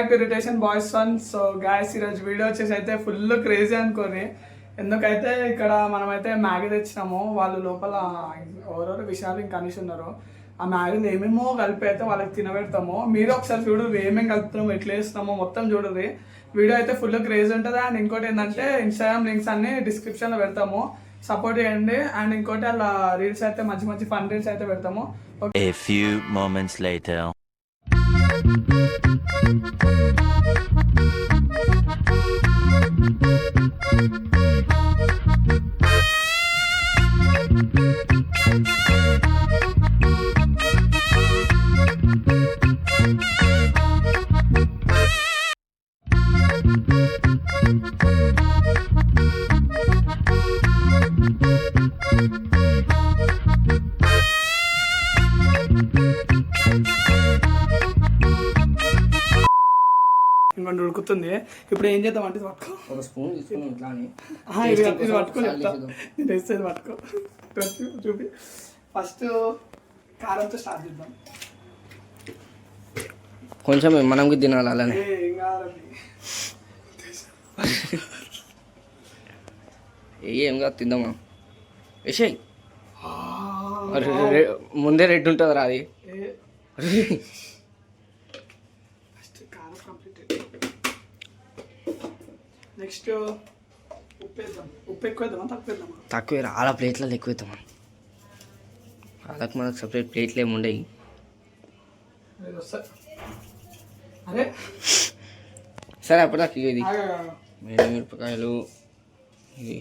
Back to irritation boys one. So guys ఈరోజు video వచ్చేసి అయితే ఫుల్ క్రేజీ అనుకోని, ఎందుకైతే ఇక్కడ మనమైతే మ్యాగీ తెచ్చినాము. వాళ్ళు లోపల ఎవరెవరు విషయాలు ఇంకా అనేసి ఉన్నారు. ఆ మ్యాగీలు ఏమేమో కలిపి అయితే వాళ్ళకి తినబెడతాము. మీరు ఒకసారి చూడరు ఏమేమి కలుపుతున్నామో ఎట్లా వేస్తున్నామో మొత్తం చూడరు. వీడియో అయితే ఫుల్ క్రేజ్ ఉంటుంది. అండ్ ఇంకోటి ఏంటంటే ఇన్స్టాగ్రామ్ లింక్స్ అన్ని డిస్క్రిప్షన్లో పెడతాము, సపోర్ట్ చేయండి. అండ్ ఇంకోటి అలా రీల్స్ అయితే మంచి మంచి ఫన్ రీల్స్ అయితే పెడతాము. A few moments later. ఇంకొంచెం ఉడుకుతుంది. ఇప్పుడు ఏం చేద్దాం అంటే పట్టుకో, ఒక స్పూన్ తీసుకుని ఇట్లానే ఇది పట్టుకో, చెప్తా నేను వేసేది పట్టుకో. చూపి ఫస్ట్ కారంతో స్టార్ట్ చేద్దాం. కొంచెం మనకి తినాలి అలానే. ఏం కాదండి, ఏం కాదు తిందామా. వేసేయి. ముందే రెడ్ ఉంటుంది రా అది. నెక్స్ట్ ఉప్పు వేద్దాం. ఉప్పు ఎక్కువ వేద్దామా తక్కువ వేద్దామా? తక్కువ అలా ప్లేట్లలో ఎక్కువ వేద్దామా. వాళ్ళకి మనకు సపరేట్ ప్లేట్లు ఏమి ఉండవు. అరే సరే అప్పటిదాకా ఇది మిరపకాయలు ఇది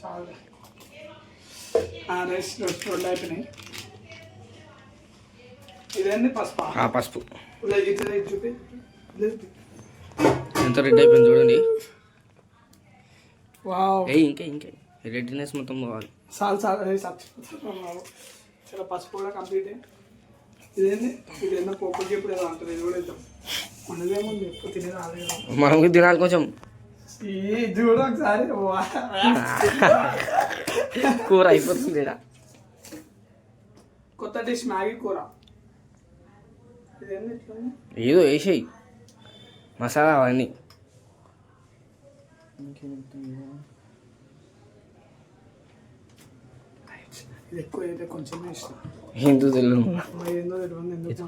చాలా రైస్ రెండు అయిపోయినాయి. ఇదేంది పసుపు? పసుపు చూపి ఎంత రెడ్ అయిపోయింది చూడండి. వావ్, ఇంకా రెడ్నెస్ మొత్తం పోవాలి. చాలా పసుపు కూడా కంప్లీట్. ఇదేంది ఇదేందో పోపుకి ఇప్పుడు ఏదో అంటారు, ఇది కూడా ఇద్దాం. మనదేముంది ఎక్కువ తినేది రాలేదు, మనం తినాలి కొంచెం. ఇది కూడా ఒకసారి కూర అయిపోతుంది. కొత్త డిష్ మ్యాగీ కూర. ఏదో వేసేయి మసాలా అవన్నీ. ఇది ఎక్కువ అయితే కొంచెం ఇష్టం. హిందూ తెలియదు ఏందో తెలియదు,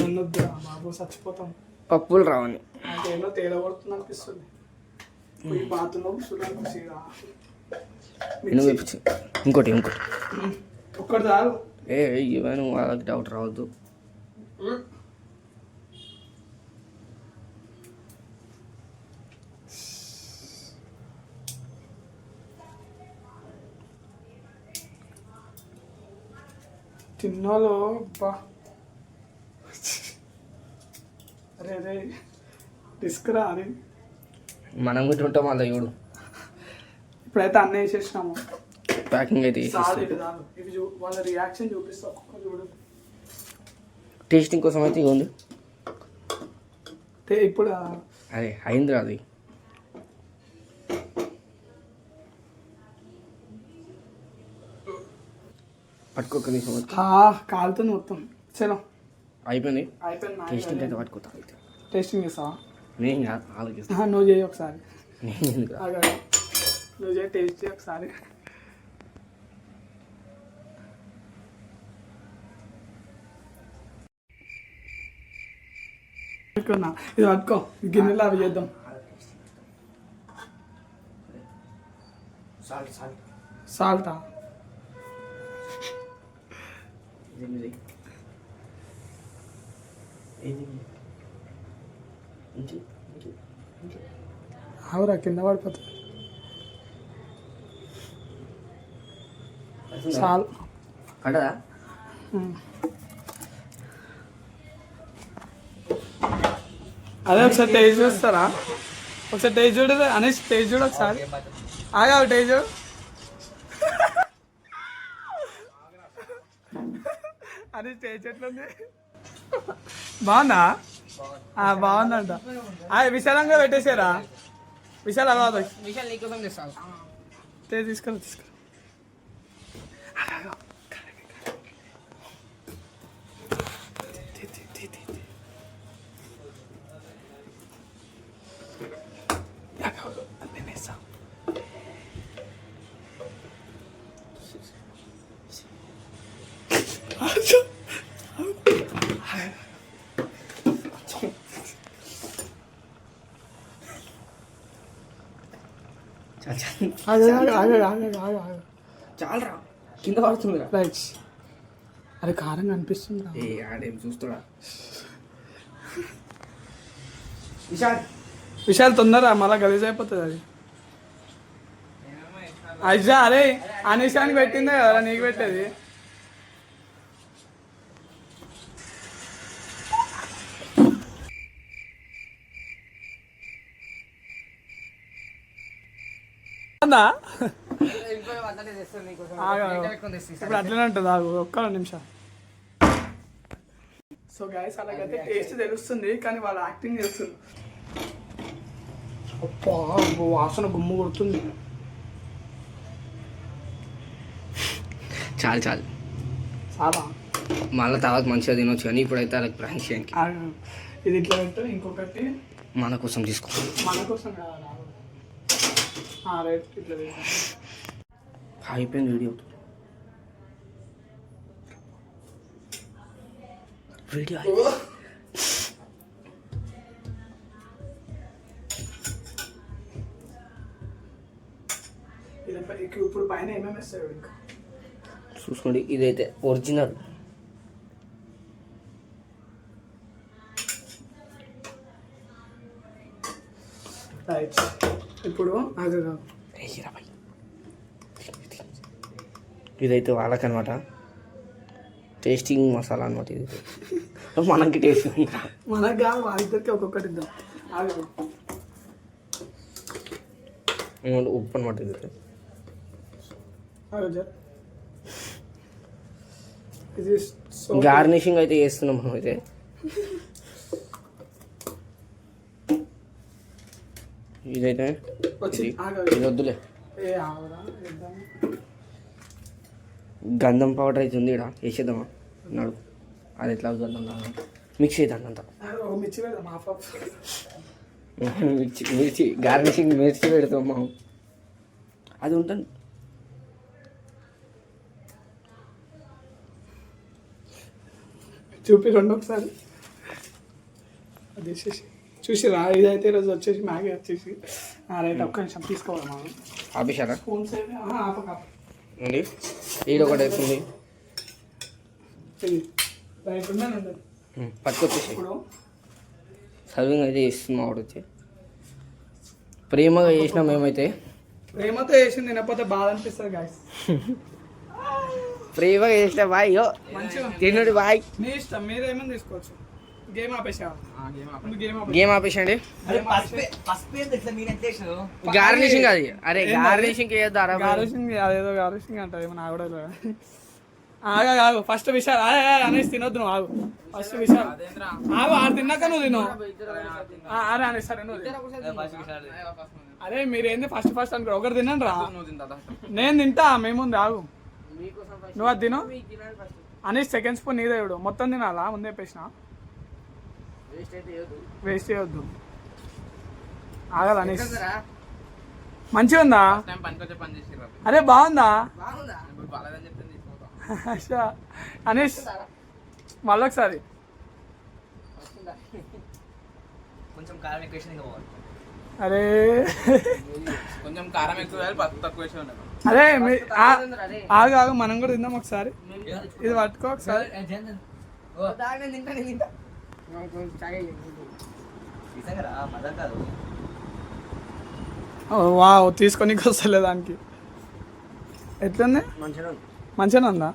ఎందుకు బాబు చచ్చిపోతాం. పప్పులు రావని అంటే ఏదో తేడా కొడుతుంది అనిపిస్తుంది. ఈ బాతులో ఇంకోటి ఒక్కటి చాలు. ఇవన్నీ వాళ్ళకి డౌట్ రావద్దు. తిన్నాలో బా. అరే అరే తీసుకురా అని మనం కూడా ఉంటాం వాళ్ళ చూడు. ఇప్పుడైతే అన్నీ వేసేసినాము. ప్యాకింగ్ అయితే ఇవి వాళ్ళ రియాక్షన్ చూపిస్తా ఒక్కొక్క చూడు. టేస్టింగ్ కోసం అయితే ఇవి ఉంది. ఇప్పుడు అదే అయింది అది. పట్టుకోక కాలుతుంది మొత్తం. చలో అయిపోయింది. టేస్టింగ్ అయితే పట్టుకోతా. టేస్టింగ్ చేస్తావా? నేను కాదు ఆలోచిస్తా. నువ్వు చేయి ఒకసారి. నేను నువ్వు చేయి, టేస్ట్ చేయి ఒకసారి. ఇది పట్టుకో, గిన్నెలో అవి చేద్దాం. సాల్టా? అవురా, కింద పడిపోతుంది. చాలు పడదా? అదే ఒకసారి టేస్ట్ చూస్తారా? ఒకసారి టేస్ట్ చూడదు అనేసి టేస్ట్ చూడు ఒకసారి. ఆగా టేస్ట్ చూడు. అది టేస్ట్ ఎట్లుంది? బాగుందా? బాగుందంట. విశాలంగా పెట్టేసారా? విశాల్ అవ్వదు. తీసుకురా. చాలరా కింద పడుతుందిరా. రైట్. అరే కారం కనిపిస్తుందిరా. ఏ ఆడేం చూస్తున్నా. విశాల్ విశాల్ తొందరరా మళ్ళీ గలీజ్ అయిపోతుంది అది. అజ్జా అరే అనిషానికి పెట్టిందే కదా నీకు పెట్టేది. ఇప్పుడు అట్లనే ఉంటుంది ఆగు ఒక్క నిమిషం. సో గైస్ అలాగైతే టేస్ట్ తెలుస్తుంది కానీ వాళ్ళు యాక్టింగ్ చేస్తుంది. అబ్బా వాసన గుమ్ము కొడుతుంది. చాలు చాలు చాలా మళ్ళీ తర్వాత మంచిగా తినొచ్చు కానీ ఇప్పుడైతే వాళ్ళకి ప్రాంక్ చేయడానికి. ఇది ఇట్లా పెట్టు. ఇంకొకటి మన కోసం తీసుకో. మన కోసం కావాలి. రైట్ ఇట్లా అయిపోయింది వీడియో. వీడియో ఇప్పుడు పైన ఏమేమి ఇస్తారు ఇంకా చూసుకోండి. ఇదైతే ఒరిజినల్. రైట్. ఇప్పుడు ఇదైతే వాళ్ళకనమాట టేస్టింగ్ మసాలా అనమాట. ఇది మనకి టేస్టింగ్ మనకు కాదు వాళ్ళిద్దరికి ఒక్కొక్కటి ఇద్దాం. ఉప్పు అనమాట. ఇది గార్నిషింగ్ అయితే చేస్తున్నాం మనం. అయితే ఇదైతే ఇది వద్దులే. గంధం పౌడర్ అయితే ఉంది ఇక్కడ వేసేద్దామా అన్నాడు. అది ఎట్లా గంధం మిక్స్ అవుతాను అంతా. మిర్చి గార్నిషింగ్ మిర్చి పెడతాం మనం. అది ఉంటుంది. చూపి రెండు ఒకసారి అది చూసిరా. ఇదైతే ఈరోజు వచ్చేసి మ్యాగీ వచ్చేసి రైట్. ఒక్క నిమిషం తీసుకోవాలి మనం. ఆపేశారా స్పూన్స్ అండి? ఈడ ఒకటి అవుతుంది. రైట్ ఉండదు పట్టుకొచ్చేసి సర్వింగ్ అయితే ఇస్తున్నాం. ఆవిడ వచ్చి ప్రేమగా చేసినాం మేమైతే. ప్రేమతో చేసింది తినకపోతే బాధ అనిపిస్తుంది గాయస్. ప్రేమగా చేసిన బాయ్ తినుడి బాయ్. మీ ఇష్టం మీరేమని తీసుకోవచ్చు. గేమ్ ఆపేసా. గేమ్ ఆపేసండి. గార్నిషింగ్ అది. అరే గార్నిషింగ్ వేయద్దారా? గార్నిషింగ్ అదేదో గార్నిషింగ్ అంటారు ఏమో నాకు కూడా. ఆగు ఫస్ట్ విషయాలు అనేసి తినొద్దు నువ్వు. ఆగు ఫస్ట్ విషయాలు ఆగు. ఆడు తిన్నాక నువ్వు తిను. అరే అనే సరే నువ్వు. అరే మీరేంది ఫస్ట్ అనుకో. ఒకటి తినండి రా. నేను తింటా మేముంది. ఆగు నువ్వు అది తిను. అనేసి సెకండ్ స్పూన్ నీదే ఇవ్వడు. మొత్తం తినాలా ముందే చెప్పేసిన. వేస్ట్ చేయొద్దు. ఆగాలి అనేసి. మంచిగా ఉందా? అరే బాగుందా అనేష్? మళ్ళీ ఒకసారి అరే కొంచెం కారం ఎక్కువ తక్కువ అరే ఆగు ఆగు మనం కూడా తిందాం ఒకసారి. ఇది పట్టుకో ఒకసారి. వావ్ తీసుకొని వస్తలే దానికి. ఎట్లుంది? మంచిగా ఉందా?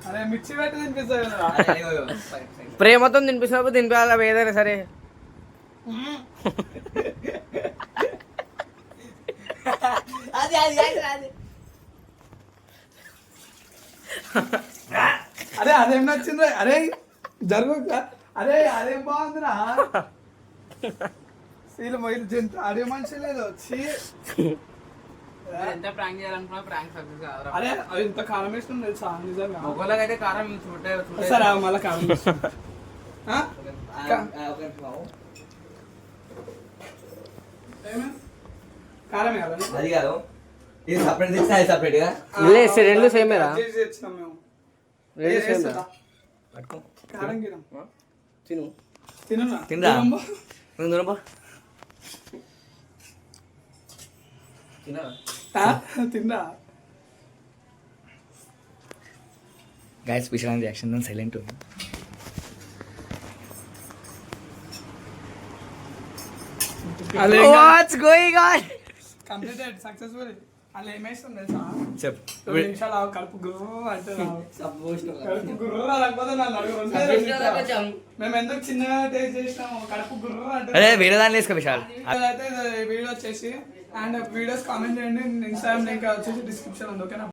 అరే మిర్చి పెట్టి తినిపిస్తుంది. ప్రేమతో తినిపిస్తున్నప్పుడు తినిపించాలి ఏదైనా సరే. అరే అదేం నచ్చింది? అరే జరుగు. అరే అదేం బాగుందిరా. సీలు మొయిలు జంతు అదే మనిషి లేదు. ఎంత ప్రాంక్ చేయాలనుకున్నా ప్రాంక్ సక్సెస్ కాదు. అరే అది ఇంత కారం వేస్తుంది తెలుసా నిజంగా. ఒకళ్ళకైతే కారం సరే మళ్ళీ కారం కారం అది కాదు. ఇది సపరేట్ తెచ్చినా అది సపరేట్ గా రెండు సేమేరా. తెచ్చినాం మేము. కారం గిరం తిను తినరా తినరా తిన్నా గైస్ విశాల్ రియాక్షన్ సైలెంట్ ఉంది. What's going on? Completed successful. అలా ఏమేస్తాం తెలుసా? చెప్. 2 నిమిషాలు ఆగు, కడుపు గుర్ర అంటే రావు. కడుపు గుర్ర రాకపోతే నన్ను అడుగు. మేము ఎందుకు చిన్నగా టేస్ట్ చేసినాము, కడుపు గుర్ర అంటే. అరే వేరే దాంట్లో వేసుకో విశాల్. అయితే వీడియో వచ్చేసి అండ్ వీడియోస్ కామెంట్ చేయండి. ఇన్స్టాగ్రామ్ లింక్ వచ్చేసి డిస్క్రిప్షన్ ఉంది, ఓకేనా?